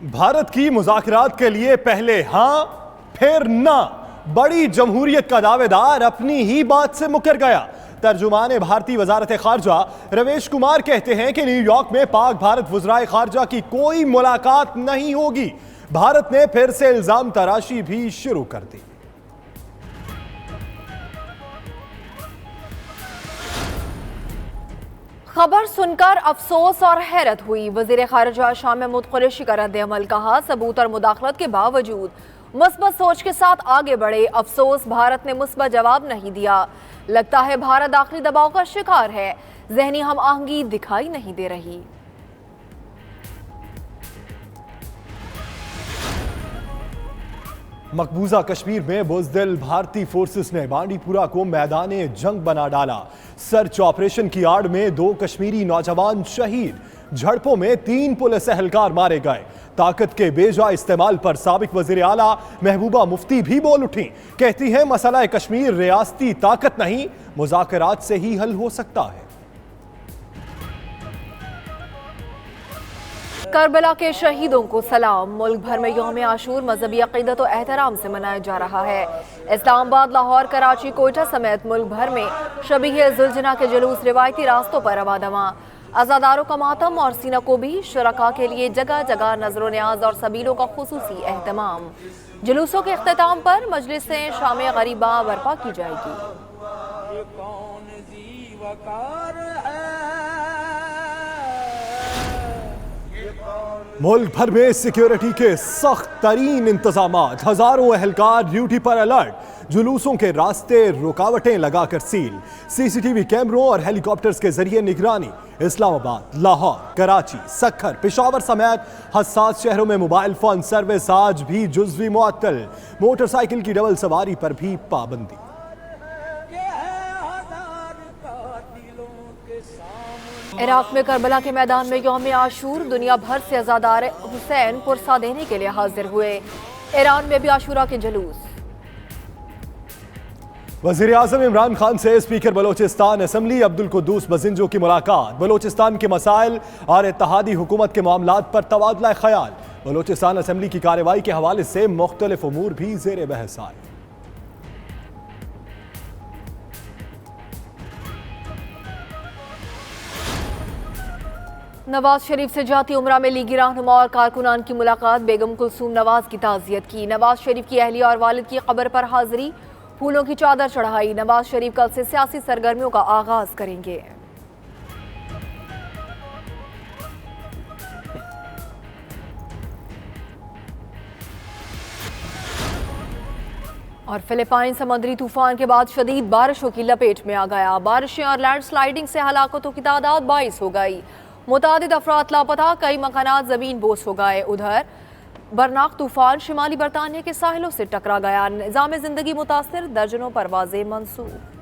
भारत की मुज़ाकरात के लिए पहले हां फिर ना, बड़ी जमहूरियत का दावेदार अपनी ही बात से मुकर गया। तर्जुमान भारतीय वजारत खारजा रवीश कुमार कहते हैं कि न्यूयॉर्क में पाक भारत वज़राए खारजा की कोई मुलाकात नहीं होगी। भारत ने फिर से इल्जाम तराशी भी शुरू कर दी। खबर सुनकर अफसोस और हैरत हुई। वजीर खारजा शाह महमूद कुरैशी का रद्द-ए-अमल, कहा सबूत और मुदाखलत के बावजूद मुस्बत सोच के साथ आगे बढ़े। अफसोस भारत ने मुस्बत जवाब नहीं दिया। लगता है भारत दाखिली दबाव का शिकार है। जहनी हम आहंगी दिखाई नहीं दे रही। मकबूजा कश्मीर में बुज़दिल भारतीय फोर्सेस ने बांडीपुरा को मैदाने जंग बना डाला। सर्च ऑपरेशन की आड़ में 2 कश्मीरी नौजवान शहीद। झड़पों में 3 पुलिस एहलकार मारे गए। ताकत के बेजा इस्तेमाल पर साबिक वज़ीर आला महबूबा मुफ्ती भी बोल उठी। कहती हैं मसला कश्मीर रियासती ताकत नहीं, मुज़ाकरात से ही हल हो सकता है। करबला के शहीदों को सलाम। मुल्क भर में यौम आशूर मजहबी अकीदत और एहतराम से मनाया जा रहा है। इस्लामाबाद, लाहौर, कराची, कोयटा समेत मुल्क भर में शबीह जुलजना के जुलूस रिवायती रास्तों पर रवादवा। अज़ादारों का मातम और सीना को भी शुरका के लिए जगह जगह नजर न्याज और सबीलों का खुसूसी एहतमाम। जुलूसों के अख्ताम पर मजलिस से शाम गरीबा बर्पा की जाएगी। मुल्क भर में सिक्योरिटी के सख्त तरीन इंतजाम, हजारों एहलकार ड्यूटी पर अलर्ट। जुलूसों के रास्ते रुकावटें लगाकर सील। सीसीटीवी कैमरों और हेलीकॉप्टर्स के जरिए निगरानी। इस्लामाबाद, लाहौर, कराची, सक्खर, पेशावर समेत हसास शहरों में मोबाइल फोन सर्विस आज भी जुज़वी मुअत्तल। मोटरसाइकिल की डबल सवारी पर भी पाबंदी। इराक में करबला के मैदान में यौम आशूर दुनिया भर से अज़ादार हुसैन पुरसा देने के लिए हाजिर हुए। ईरान में भी आशूरा के जुलूस। वज़ीर आज़म इमरान खान से स्पीकर बलोचिस्तान असम्बली अब्दुल कुद्दूस बजिंजो की मुलाकात। बलोचिस्तान के मसाइल और इत्तेहादी हुकूमत के मामलात पर तबादला ख्याल। बलोचिस्तान असम्बली की कार्रवाई के हवाले से मुख्तलिफ उमूर भी ज़ेर बहस आए। नवाज शरीफ से जाती उम्रा में लीगी रहनुमा और कारकुनान की मुलाकात। बेगम कुलसूम नवाज की ताज़ियत की। नवाज शरीफ की अहलिया और वालिद की कब्र पर हाजिरी, फूलों की चादर चढ़ाई। नवाज शरीफ कल से सियासी सरगर्मियों का आगाज करेंगे। और फिलिपाइन समुद्री तूफान के बाद शदीद बारिशों की लपेट में आ गया। बारिशें और लैंडस्लाइडिंग से हलाकतों की तादाद 22 हो गई। मुतादिद अफराद लापता, कई मकानात जमीन बोस हो गए। उधर बरनाक तूफान शिमाली बरतानिया के साहिलों से टकरा गया। निज़ाम जिंदगी मुतासिर, दर्जनों परवाजें मंसूब।